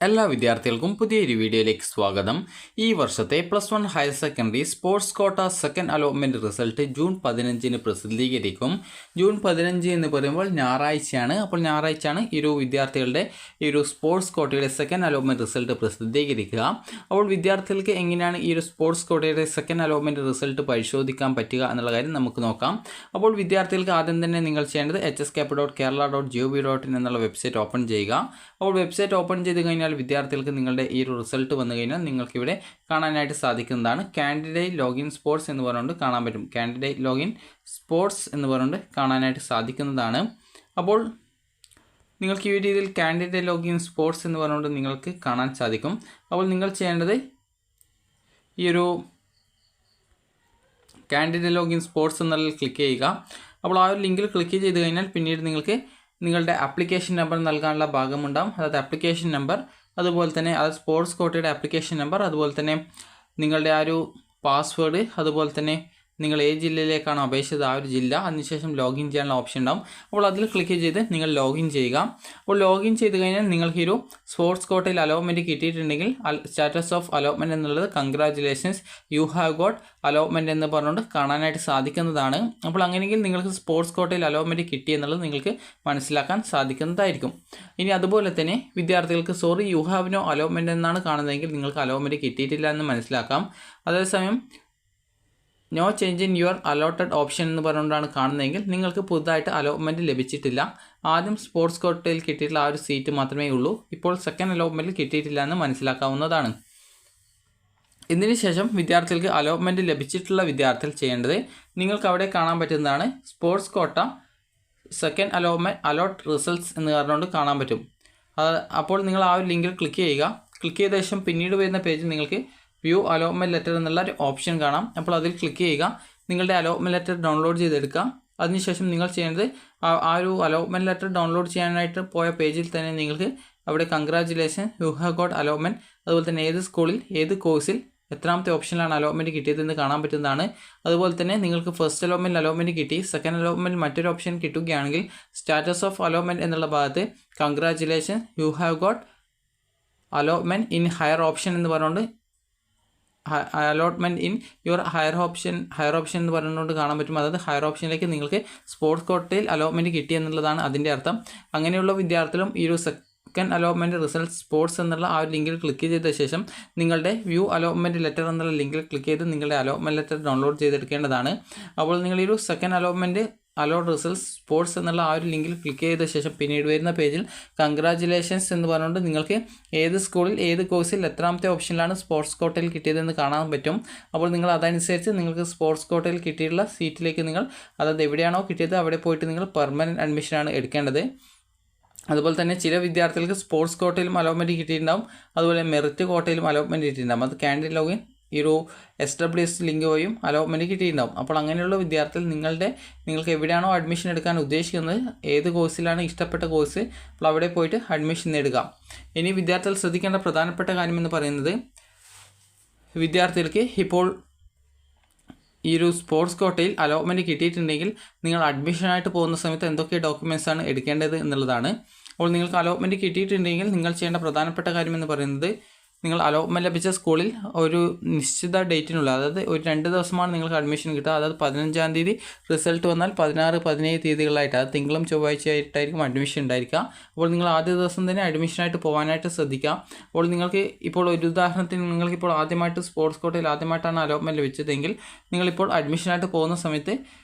എല്ലാ വിദ്യാർത്ഥികൾക്കും പുതിയൊരു വീഡിയോയിലേക്ക് സ്വാഗതം. ഈ വർഷത്തെ +1 higher secondary sports quota second allotment result June 15 പ്രസിദ്ധീകരിക്കും. ജൂൺ 15 എന്ന് പറയുമ്പോൾ ഞായറാഴ്ചയാണ്. അപ്പോൾ ഞായറാഴ്ചയാണ് ഈ ഒരു വിദ്യാർത്ഥികളുടെ ഈ ഒരു സ്പോർട്സ് കോട്ടയുടെ സെക്കൻഡ് അലോട്ട്മെൻറ്റ് റിസൾട്ട് പ്രസിദ്ധീകരിക്കുക. അപ്പോൾ വിദ്യാർത്ഥികൾക്ക് എങ്ങനെയാണ് ഈ ഒരു സ്പോർട്സ് കോട്ടയുടെ സെക്കൻഡ് അലോട്ട്മെൻറ്റ് റിസൾട്ട് പരിശോധിക്കാൻ പറ്റുക എന്നുള്ള കാര്യം നമുക്ക് നോക്കാം. അപ്പോൾ വിദ്യാർത്ഥികൾക്ക് ആദ്യം തന്നെ നിങ്ങൾ ചെയ്യേണ്ടത് hscap.kerala.gov.in എന്നുള്ള വെബ്സൈറ്റ് ഓപ്പൺ ചെയ്യുക. അപ്പോൾ വെബ്സൈറ്റ് ഓപ്പൺ ചെയ്ത് കഴിഞ്ഞാൽ വിദ്യാർത്ഥികൾക്ക് നിങ്ങളുടെ ഈ ഒരു റിസൾട്ട് വന്നു കഴിഞ്ഞാൽ നിങ്ങൾക്ക് ഇവിടെ കാണാനായിട്ട് സാധിക്കുന്നതാണ്. കാൻഡിഡേറ്റ് ലോഗിൻ സ്പോർട്സ് എന്ന് പറഞ്ഞുകൊണ്ട് കാണാൻ പറ്റും. കാൻഡിഡേറ്റ് ലോഗിൻ സ്പോർട്സ് എന്ന് പറഞ്ഞുകൊണ്ട് കാണാനായിട്ട് സാധിക്കുന്നതാണ്. അപ്പോൾ നിങ്ങൾക്ക് ഈ രീതിയിൽ കാൻഡിഡേറ്റ് ലോഗിൻ സ്പോർട്സ് എന്ന് പറഞ്ഞുകൊണ്ട് നിങ്ങൾക്ക് കാണാൻ സാധിക്കും. അപ്പോൾ നിങ്ങൾ ചെയ്യേണ്ടത് ഈ ഒരു കാൻഡിഡേറ്റ് ലോഗിൻ സ്പോർട്സ് എന്നുള്ളതിൽ ക്ലിക്ക് ചെയ്യുക. അപ്പോൾ ആ ഒരു ലിങ്കിൽ ക്ലിക്ക് ചെയ്ത് കഴിഞ്ഞാൽ പിന്നീട് നിങ്ങൾക്ക് നിങ്ങളുടെ ആപ്ലിക്കേഷൻ നമ്പർ നൽകാനുള്ള ഭാഗമുണ്ടാകും. അതായത് ആപ്ലിക്കേഷൻ നമ്പർ, അതുപോലെ തന്നെ അത് സ്പോർട്സ് കോട്ടയുടെ ആപ്ലിക്കേഷൻ നമ്പർ, അതുപോലെ തന്നെ നിങ്ങളുടെ ആ ഒരു പാസ്വേഡ്, അതുപോലെ തന്നെ നിങ്ങൾ ഏത് ജില്ലയിലേക്കാണോ അപേക്ഷിച്ചത് ആ ഒരു ജില്ല, അതിനുശേഷം ലോഗിൻ ചെയ്യാനുള്ള ഓപ്ഷൻ ഉണ്ടാകും. അപ്പോൾ അതിൽ ക്ലിക്ക് ചെയ്ത് നിങ്ങൾ ലോഗിൻ ചെയ്യുക. അപ്പോൾ ലോഗിൻ ചെയ്ത് കഴിഞ്ഞാൽ നിങ്ങൾക്ക് ഈ ഒരു സ്പോർട്സ് കോട്ടയിൽ അലോട്ട്മെൻറ്റ് കിട്ടിയിട്ടുണ്ടെങ്കിൽ സ്റ്റാറ്റസ് ഓഫ് അലോട്ട്മെൻറ്റ് എന്നുള്ളത് congratulations you have got allotment എന്ന് പറഞ്ഞുകൊണ്ട് കാണാനായിട്ട് സാധിക്കുന്നതാണ്. അപ്പോൾ അങ്ങനെയെങ്കിൽ നിങ്ങൾക്ക് സ്പോർട്സ് കോട്ടയിൽ അലോട്ട്മെൻറ്റ് കിട്ടി എന്നുള്ളത് നിങ്ങൾക്ക് മനസ്സിലാക്കാൻ സാധിക്കുന്നതായിരിക്കും. ഇനി അതുപോലെ തന്നെ വിദ്യാർത്ഥികൾക്ക് sorry you have no allotment എന്നാണ് കാണുന്നതെങ്കിൽ നിങ്ങൾക്ക് അലോട്ട്മെൻറ്റ് കിട്ടിയിട്ടില്ല എന്ന് മനസ്സിലാക്കാം. അതേസമയം no change in your allotted option എന്ന് പറഞ്ഞുകൊണ്ടാണ് കാണുന്നതെങ്കിൽ നിങ്ങൾക്ക് പുതുതായിട്ട് അലോട്ട്മെൻറ്റ് ലഭിച്ചിട്ടില്ല. ആദ്യം സ്പോർട്സ് കോട്ടയിൽ കിട്ടിയിട്ടുള്ള ആ ഒരു സീറ്റ് മാത്രമേ ഉള്ളൂ. ഇപ്പോൾ സെക്കൻഡ് അലോട്ട്മെൻറ്റിൽ കിട്ടിയിട്ടില്ല എന്ന് മനസ്സിലാക്കാവുന്നതാണ്. ഇതിന് ശേഷം വിദ്യാർത്ഥികൾക്ക് അലോട്ട്മെൻറ്റ് ലഭിച്ചിട്ടുള്ള വിദ്യാർത്ഥികൾ ചെയ്യേണ്ടത് നിങ്ങൾക്ക് അവിടെ കാണാൻ പറ്റുന്നതാണ് sports quota second allot results എന്ന് പറഞ്ഞുകൊണ്ട് കാണാൻ പറ്റും. അപ്പോൾ നിങ്ങൾ ആ ഒരു ലിങ്കിൽ ക്ലിക്ക് ചെയ്യുക. ക്ലിക്ക് ചെയ്ത ശേഷം പിന്നീട് വരുന്ന പേജിൽ നിങ്ങൾക്ക് വ്യൂ അലോട്ട്മെൻറ്റ് ലെറ്റർ എന്നുള്ള ഒരു ഓപ്ഷൻ കാണാം. അപ്പോൾ അതിൽ ക്ലിക്ക് ചെയ്യുക. നിങ്ങളുടെ അലോട്ട്മെൻറ്റ് ലെറ്റർ ഡൗൺലോഡ് ചെയ്തെടുക്കുക. അതിനുശേഷം നിങ്ങൾ ചെയ്യേണ്ടത് ആ ഒരു അലോട്ട്മെൻറ്റ് ലെറ്റർ ഡൗൺലോഡ് ചെയ്യാനായിട്ട് പോയ പേജിൽ തന്നെ നിങ്ങൾക്ക് അവിടെ congratulation you have got allotment, അതുപോലെ തന്നെ ഏത് സ്കൂളിൽ ഏത് കോഴ്സിൽ എത്രാമത്തെ ഓപ്ഷനിലാണ് അലോട്ട്മെൻറ്റ് കിട്ടിയതെന്ന് കാണാൻ പറ്റുന്നതാണ്. അതുപോലെ തന്നെ നിങ്ങൾക്ക് ഫസ്റ്റ് അലോട്ട്മെൻറ്റ് അലോട്ട്മെൻറ്റ് കിട്ടി, സെക്കൻഡ് അലോട്ട്മെൻറ്റ് മറ്റൊരു ഓപ്ഷൻ കിട്ടുകയാണെങ്കിൽ സ്റ്റാറ്റസ് ഓഫ് അലോട്ട്മെൻറ്റ് എന്നുള്ള ഭാഗത്ത് congratulation you have got allotment in higher option എന്ന് പറഞ്ഞുകൊണ്ട് allotment in your higher option എന്ന് പറഞ്ഞുകൊണ്ട് കാണാൻ പറ്റും. അതായത് ഹയർ ഓപ്ഷനിലേക്ക് നിങ്ങൾക്ക് സ്പോർട്സ് കോട്ടയിൽ അലോട്ട്മെൻറ്റ് കിട്ടി എന്നുള്ളതാണ് അതിൻ്റെ അർത്ഥം. അങ്ങനെയുള്ള വിദ്യാർത്ഥികളും ഈ ഒരു സെക്കൻഡ് അലോട്ട്മെൻറ്റ് റിസൾട്ട് സ്പോർട്സ് എന്നുള്ള ആ ഒരു ലിങ്കിൽ ക്ലിക്ക് ചെയ്ത ശേഷം നിങ്ങളുടെ വ്യൂ അലോട്ട്മെൻറ്റ് ലെറ്റർ എന്നുള്ള ലിങ്കിൽ ക്ലിക്ക് ചെയ്ത് നിങ്ങളുടെ അലോട്ട്മെൻറ്റ് ലെറ്റർ ഡൗൺലോഡ് ചെയ്തെടുക്കേണ്ടതാണ്. അപ്പോൾ നിങ്ങൾ ഈ ഒരു second allotment allot results sports എന്നുള്ള ആ ഒരു ലിങ്കിൽ ക്ലിക്ക് ചെയ്ത ശേഷം പിന്നീട് വരുന്ന പേജിൽ കൺഗ്രാജുലേഷൻസ് എന്ന് പറഞ്ഞുകൊണ്ട് നിങ്ങൾക്ക് ഏത് സ്കൂളിൽ ഏത് കോഴ്സിൽ എത്രാമത്തെ ഓപ്ഷനിലാണ് സ്പോർട്സ് കോട്ടയിൽ കിട്ടിയതെന്ന് കാണാൻ പറ്റും. അപ്പോൾ നിങ്ങൾ അതനുസരിച്ച് നിങ്ങൾക്ക് സ്പോർട്സ് കോട്ടയിൽ കിട്ടിയിട്ടുള്ള സീറ്റിലേക്ക് നിങ്ങൾ അതായത് എവിടെയാണോ കിട്ടിയത് അവിടെ പോയിട്ട് നിങ്ങൾ പെർമനൻറ്റ് അഡ്മിഷനാണ് എടുക്കേണ്ടത്. അതുപോലെ തന്നെ ചില വിദ്യാർത്ഥികൾക്ക് സ്പോർട്സ് കോട്ടയിലും അലോട്ട്മെൻറ്റ് കിട്ടിയിട്ടുണ്ടാവും, അതുപോലെ മെറിറ്റ് കോട്ടയിലും അലോട്ട്മെൻറ്റ് കിട്ടിയിട്ടുണ്ടാവും. അത് കാൻഡിഡേറ്റ് ലോഗിൻ ഈ ഒരു SWS ലിങ്ക് വഴിയും അലോട്ട്മെൻറ്റ് കിട്ടിയിട്ടുണ്ടാവും. അപ്പോൾ അങ്ങനെയുള്ള വിദ്യാർത്ഥികൾ നിങ്ങൾക്ക് എവിടെയാണോ അഡ്മിഷൻ എടുക്കാൻ ഉദ്ദേശിക്കുന്നത്, ഏത് കോഴ്സിലാണ് ഇഷ്ടപ്പെട്ട കോഴ്സ്, അപ്പോൾ അവിടെ പോയിട്ട് അഡ്മിഷൻ നേടുക. ഇനി വിദ്യാർത്ഥികൾ ശ്രദ്ധിക്കേണ്ട പ്രധാനപ്പെട്ട കാര്യമെന്ന് പറയുന്നത് വിദ്യാർത്ഥികൾക്ക് ഇപ്പോൾ ഈ ഒരു സ്പോർട്സ് കോട്ടയിൽ അലോട്ട്മെൻറ്റ് കിട്ടിയിട്ടുണ്ടെങ്കിൽ നിങ്ങൾ അഡ്മിഷനായിട്ട് പോകുന്ന സമയത്ത് എന്തൊക്കെ ഡോക്യുമെൻറ്റ്സാണ് എടുക്കേണ്ടത് എന്നുള്ളതാണ്. അപ്പോൾ നിങ്ങൾക്ക് അലോട്ട്മെൻറ്റ് കിട്ടിയിട്ടുണ്ടെങ്കിൽ നിങ്ങൾ ചെയ്യേണ്ട പ്രധാനപ്പെട്ട കാര്യമെന്ന് പറയുന്നത് നിങ്ങൾ അലോട്ട്മെൻറ്റ് ലഭിച്ച സ്കൂളിൽ ഒരു നിശ്ചിത ഡേറ്റിനുള്ള, അതായത് ഒരു 2 ദിവസമാണ് നിങ്ങൾക്ക് അഡ്മിഷൻ കിട്ടുക. അതായത് 15-ാം തീയതി റിസൾട്ട് വന്നാൽ 16, 17 തീയതികളായിട്ട്, അത് തിങ്കളും ചൊവ്വാഴ്ചയായിട്ടായിരിക്കും അഡ്മിഷൻ ഉണ്ടായിരിക്കുക. അപ്പോൾ നിങ്ങൾ ആദ്യ ദിവസം തന്നെ അഡ്മിഷനായിട്ട് പോകാനായിട്ട് ശ്രദ്ധിക്കുക. അപ്പോൾ നിങ്ങൾക്ക് ഇപ്പോൾ ഒരു ഉദാഹരണത്തിന് നിങ്ങൾക്കിപ്പോൾ ആദ്യമായിട്ട് സ്പോർട്സ് കോട്ടയിൽ ആദ്യമായിട്ടാണ് അലോട്ട്മെൻറ്റ് ലഭിച്ചതെങ്കിൽ നിങ്ങളിപ്പോൾ അഡ്മിഷനായിട്ട് പോകുന്ന സമയത്ത്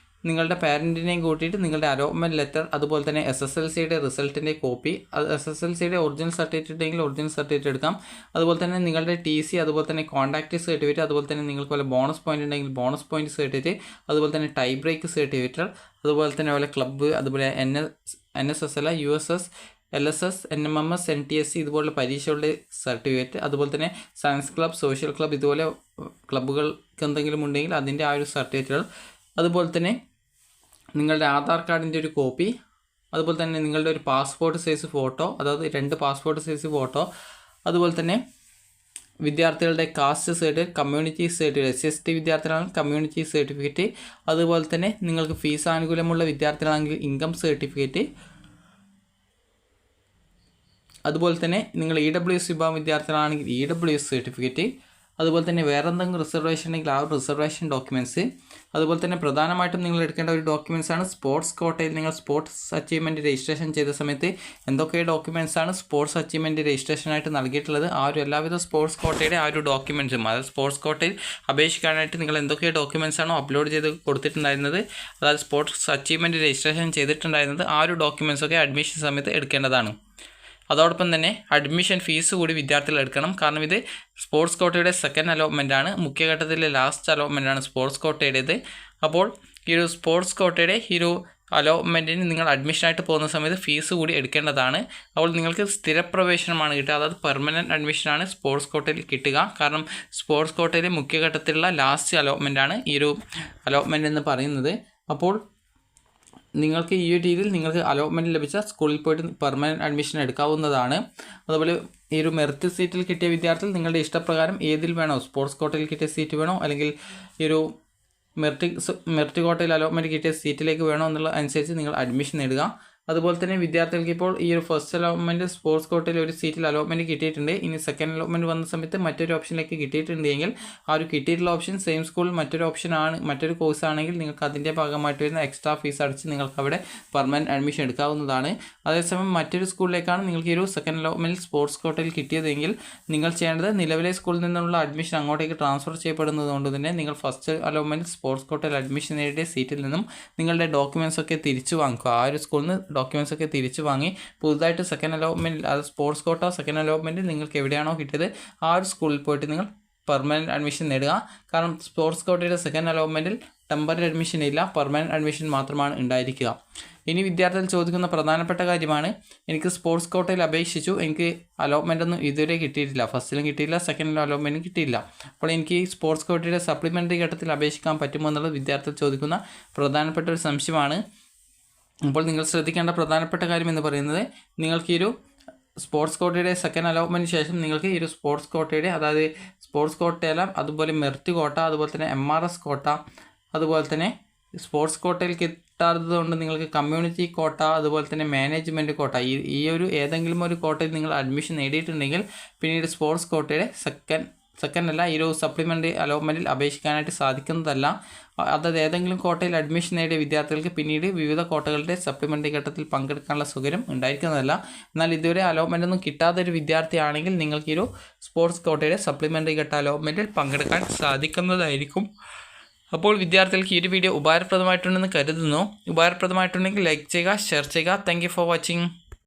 നിങ്ങളുടെ പാരൻറ്റിനെയും കൂട്ടിയിട്ട് നിങ്ങളുടെ അലോട്ട്മെൻറ്റ് ലെറ്റർ, അതുപോലെ തന്നെ SSLCയുടെ റിസൾട്ടിൻ്റെ കോപ്പി, SSLCയുടെ ഒറിജിനൽ സർട്ടിഫിക്കറ്റ് ഉണ്ടെങ്കിൽ ഒറിജിനൽ സർട്ടിഫിക്കറ്റ് എടുക്കാം. അതുപോലെ തന്നെ നിങ്ങളുടെ TC, അതുപോലെ തന്നെ കോൺടാക്റ്റ് സർട്ടിഫിക്കറ്റ്, അതുപോലെ തന്നെ നിങ്ങൾക്ക് വല്ല ബോണസ് പോയിൻ്റ് ഉണ്ടെങ്കിൽ ബോണസ് പോയിൻ്റ് സർട്ടിഫിക്കറ്റ്, അതുപോലെ തന്നെ ടൈ ബ്രേക്ക് സർട്ടിഫിക്കറ്റ്, അതുപോലെ തന്നെ വല്ല ക്ലബ്ബ്, അതുപോലെ NSS അല്ല USS, LSS, NMMS, NTSC ഇതുപോലുള്ള പരീക്ഷകളുടെ സർട്ടിഫിക്കറ്റ്, അതുപോലെ തന്നെ സയൻസ് ക്ലബ്ബ്, സോഷ്യൽ ക്ലബ്ബ് ഇതുപോലെ ക്ലബ്ബുകൾക്ക് എന്തെങ്കിലും ഉണ്ടെങ്കിൽ അതിൻ്റെ ആ ഒരു സർട്ടിഫിക്കറ്റുകൾ, അതുപോലെ തന്നെ നിങ്ങളുടെ ആധാർ കാർഡിൻ്റെ ഒരു കോപ്പി, അതുപോലെ തന്നെ നിങ്ങളുടെ ഒരു പാസ്പോർട്ട് സൈസ് ഫോട്ടോ, അതായത് 2 പാസ്പോർട്ട് സൈസ് ഫോട്ടോ, അതുപോലെ തന്നെ വിദ്യാർത്ഥികളുടെ caste certificate, community certificate, SST വിദ്യാർത്ഥികളാണെങ്കിൽ കമ്മ്യൂണിറ്റി സർട്ടിഫിക്കറ്റ്, അതുപോലെ തന്നെ നിങ്ങൾക്ക് ഫീസ് ആനുകൂല്യമുള്ള വിദ്യാർത്ഥികളാണെങ്കിൽ ഇൻകം സർട്ടിഫിക്കറ്റ്, അതുപോലെ തന്നെ നിങ്ങൾ EWS വിഭാഗം വിദ്യാർത്ഥികളാണെങ്കിൽ EWS സർട്ടിഫിക്കറ്റ്, അതുപോലെ തന്നെ വേറെ എന്തെങ്കിലും റിസർവേഷൻ ഉണ്ടെങ്കിൽ ആ റിസർവേഷൻ ഡോക്യുമെൻറ്റ്സ്, അതുപോലെ തന്നെ പ്രധാനമായിട്ടും നിങ്ങൾ എടുക്കേണ്ട ഒരു ഡോക്യുമെൻറ്റ്സാണ് സ്പോർട്സ് കോട്ടയിൽ നിങ്ങൾ സ്പോർട്സ് അച്ചീവ്മെൻറ്റ് രജിസ്ട്രേഷൻ ചെയ്ത സമയത്ത് എന്തൊക്കെ ഡോക്യുമെൻറ്റ്സാണ് സ്പോർട്സ് അച്ചീവ്മെൻറ്റ് രജിസ്ട്രേഷനായിട്ട് നൽകിയിട്ടുള്ളത്. ആ ഒരു എല്ലാവിധ സ്പോർട്സ് കോട്ടയുടെ ആ ഒരു ഡോക്യുമെൻറ്റ്സും, അതായത് സ്പോർട്സ് കോട്ടയിൽ അപേക്ഷിക്കാനായിട്ട് നിങ്ങൾ എന്തൊക്കെ ഡോക്യുമെൻറ്റ്സാണോ അപ്ലോഡ് ചെയ്ത് കൊടുത്തിട്ടുണ്ടായിരുന്നത്, അതായത് സ്പോർട്സ് അച്ചീവ്മെൻറ്റ് രജിസ്ട്രേഷൻ ചെയ്തിട്ടുണ്ടായിരുന്നത്, ആ ഒരു ഡോക്യുമെൻറ്റ്സൊക്കെ അഡ്മിഷൻ സമയത്ത് എടുക്കേണ്ടതാണ്. അതോടൊപ്പം തന്നെ അഡ്മിഷൻ ഫീസ് കൂടി വിദ്യാർത്ഥികൾ എടുക്കണം. കാരണം ഇത് സ്പോർട്സ് കോട്ടയുടെ സെക്കൻഡ് അലോട്ട്മെൻ്റ് ആണ്, മുഖ്യഘട്ടത്തിലെ ലാസ്റ്റ് അലോട്ട്മെൻ്റ് ആണ് സ്പോർട്സ് കോട്ടയുടേത്. അപ്പോൾ ഈ ഒരു സ്പോർട്സ് കോട്ടയുടെ ഈ ഒരു അലോട്ട്മെൻറ്റിന് നിങ്ങൾ അഡ്മിഷനായിട്ട് പോകുന്ന സമയത്ത് ഫീസ് കൂടി എടുക്കേണ്ടതാണ്. അപ്പോൾ നിങ്ങൾക്ക് സ്ഥിരപ്രവേശനമാണ് കിട്ടുക, അതായത് പെർമനൻറ്റ് അഡ്മിഷനാണ് സ്പോർട്സ് കോട്ടയിൽ കിട്ടുക. കാരണം സ്പോർട്സ് കോട്ടയിലെ മുഖ്യഘട്ടത്തിലുള്ള ലാസ്റ്റ് അലോട്ട്മെൻ്റ് ആണ് ഈ ഒരു അലോട്ട്മെൻറ്റ് എന്ന് പറയുന്നത്. അപ്പോൾ നിങ്ങൾക്ക് ഈ ഒരു രീതിയിൽ നിങ്ങൾക്ക് അലോട്ട്മെൻറ്റ് ലഭിച്ച സ്കൂളിൽ പോയിട്ട് പെർമനൻറ്റ് അഡ്മിഷൻ എടുക്കാവുന്നതാണ്. അതുപോലെ ഈ ഒരു മെറിറ്റ് സീറ്റിൽ കിട്ടിയ വിദ്യാർത്ഥികൾ നിങ്ങളുടെ ഇഷ്ടപ്രകാരം ഏതിൽ വേണോ, സ്പോർട്സ് കോട്ടയിൽ കിട്ടിയ സീറ്റ് വേണോ അല്ലെങ്കിൽ ഈ ഒരു മെറിറ്റ് കോട്ടയിൽ അലോട്ട്മെൻറ്റ് കിട്ടിയ സീറ്റിലേക്ക് വേണോ എന്നുള്ള അനുസരിച്ച് നിങ്ങൾ അഡ്മിഷൻ നേടുക. അതുപോലെ തന്നെ വിദ്യാർത്ഥികൾക്ക് ഇപ്പോൾ ഈ ഒരു ഫസ്റ്റ് അലോട്ട്മെൻറ്റ് സ്പോർട്സ് കോട്ടയിൽ ഒരു സീറ്റിൽ അലോട്ട്മെൻറ്റ് കിട്ടിയിട്ടുണ്ട്. ഇനി സെക്കൻഡ് അലോട്ട്മെൻറ്റ് വന്ന സമയത്ത് മറ്റൊരു ഓപ്ഷനിലേക്ക് കിട്ടിയിട്ടുണ്ടെങ്കിൽ ആ ഒരു കിട്ടിയിട്ടുള്ള ഓപ്ഷൻ സെയിം സ്കൂളിൽ മറ്റൊരു ഓപ്ഷനാണ്, മറ്റൊരു കോഴ്സ് ആണെങ്കിൽ നിങ്ങൾക്ക് അതിൻ്റെ ഭാഗമായിട്ട് വരുന്ന എക്സ്ട്രാ ഫീസ് അടച്ച് നിങ്ങൾക്ക് അവിടെ പെർമനൻറ്റ് അഡ്മിഷൻ എടുക്കാവുന്നതാണ്. അതേസമയം മറ്റൊരു സ്കൂളിലേക്കാണ് നിങ്ങൾക്ക് ഈ ഒരു സെക്കൻഡ് അലോട്ട്മെൻറ്റിൽ സ്പോർട്സ് കോട്ടയിൽ കിട്ടിയതെങ്കിൽ നിങ്ങൾ ചെയ്യേണ്ടത് നിലവിലെ സ്കൂളിൽ നിന്നുള്ള അഡ്മിഷൻ അങ്ങോട്ടേക്ക് ട്രാൻസ്ഫർ ചെയ്യപ്പെടുന്നതുകൊണ്ട് തന്നെ നിങ്ങൾ ഫസ്റ്റ് അലോട്ട്മെൻറ്റിൽ സ്പോർട്സ് കോട്ടയിൽ അഡ്മിഷൻ നേടിയ സീറ്റിൽ നിന്നും നിങ്ങളുടെ ഡോക്യുമെൻറ്റ്സ് ഒക്കെ തിരിച്ചു വാങ്ങിക്കുക. ആ ഒരു സ്കൂളിൽ നിന്ന് ഡോക്യുമെൻറ്റ്സ് ഒക്കെ തിരിച്ചു വാങ്ങി പുതുതായിട്ട് സെക്കൻഡ് അലോട്ട്മെൻറ്റിൽ, അത് സ്പോർട്സ് കോട്ട സെക്കൻഡ് അലോട്ട്മെൻറ്റിൽ നിങ്ങൾക്ക് എവിടെയാണോ കിട്ടിയത് ആ ഒരു സ്കൂളിൽ പോയിട്ട് നിങ്ങൾ പെർമനൻറ്റ് അഡ്മിഷൻ നേടുക. കാരണം സ്പോർട്സ് കോട്ടയുടെ സെക്കൻഡ് അലോട്ട്മെൻറ്റിൽ ടെമ്പററി അഡ്മിഷൻ ഇല്ല, പെർമനൻറ്റ് അഡ്മിഷൻ മാത്രമാണ് ഉണ്ടായിരിക്കുക. ഇനി വിദ്യാർത്ഥികൾ ചോദിക്കുന്ന പ്രധാനപ്പെട്ട കാര്യമാണ്, എനിക്ക് സ്പോർട്സ് കോട്ടയിൽ അപേക്ഷിച്ചു, എനിക്ക് അലോട്ട്മെൻ്റ് ഒന്നും ഇതുവരെ കിട്ടിയിട്ടില്ല, ഫസ്റ്റിലും കിട്ടിയില്ല, സെക്കൻഡിലും അലോട്ട്മെൻറ്റും കിട്ടിയില്ല, അപ്പോൾ എനിക്ക് ഈ സ്പോർട്സ് കോട്ടയുടെ സപ്ലിമെൻ്ററി ഘട്ടത്തിൽ അപേക്ഷിക്കാൻ പറ്റുമോ എന്നുള്ളത് വിദ്യാർത്ഥികൾ ചോദിക്കുന്ന പ്രധാനപ്പെട്ട ഒരു സംശയമാണ്. അപ്പോൾ നിങ്ങൾ ശ്രദ്ധിക്കേണ്ട പ്രധാനപ്പെട്ട കാര്യം എന്ന് പറയുന്നത്, നിങ്ങൾക്ക് ഈ ഒരു സ്പോർട്സ് കോട്ടയുടെ സെക്കൻഡ് അലോട്ട്മെൻറ്റിന് ശേഷം നിങ്ങൾക്ക് ഈ ഒരു സ്പോർട്സ് കോട്ടയുടെ, അതായത് സ്പോർട്സ് കോട്ടയെല്ലാം അതുപോലെ മെറിറ്റ് കോട്ട, അതുപോലെ തന്നെ MRS കോട്ട, അതുപോലെ തന്നെ സ്പോർട്സ് കോട്ടയിൽ കിട്ടാത്തത് കൊണ്ട് നിങ്ങൾക്ക് കമ്മ്യൂണിറ്റി കോട്ട, അതുപോലെ തന്നെ മാനേജ്മെൻറ്റ് കോട്ട, ഈ ഒരു ഏതെങ്കിലും ഒരു കോട്ടയിൽ നിങ്ങൾ അഡ്മിഷൻ നേടിയിട്ടുണ്ടെങ്കിൽ പിന്നീട് സ്പോർട്സ് കോട്ടയുടെ സെക്കൻഡ് അല്ല ഈ ഒരു സപ്ലിമെൻ്ററി അലോട്ട്മെൻറ്റിൽ അപേക്ഷിക്കാനായിട്ട് സാധിക്കുന്നതല്ല. അതായത് ഏതെങ്കിലും കോട്ടയിൽ അഡ്മിഷൻ നേടിയ വിദ്യാർത്ഥികൾക്ക് പിന്നീട് വിവിധ കോട്ടകളുടെ സപ്ലിമെൻ്ററി ഘട്ടത്തിൽ പങ്കെടുക്കാനുള്ള സൗകര്യം ഉണ്ടായിരിക്കുന്നതല്ല. എന്നാൽ ഇതുവരെ അലോട്ട്മെൻ്റ് ഒന്നും കിട്ടാത്തൊരു വിദ്യാർത്ഥിയാണെങ്കിൽ നിങ്ങൾക്ക് ഈ ഒരു സ്പോർട്സ് കോട്ടയുടെ സപ്ലിമെൻ്ററി ഘട്ട അലോട്ട്മെൻറ്റിൽ പങ്കെടുക്കാൻ സാധിക്കുന്നതായിരിക്കും. അപ്പോൾ വിദ്യാർത്ഥികൾക്ക് ഈ ഒരു വീഡിയോ ഉപകാരപ്രദമായിട്ടുണ്ടെന്ന് കരുതുന്നു. ഉപകാരപ്രദമായിട്ടുണ്ടെങ്കിൽ ലൈക്ക് ചെയ്യുക, ഷെയർ ചെയ്യുക. Thank you for watching.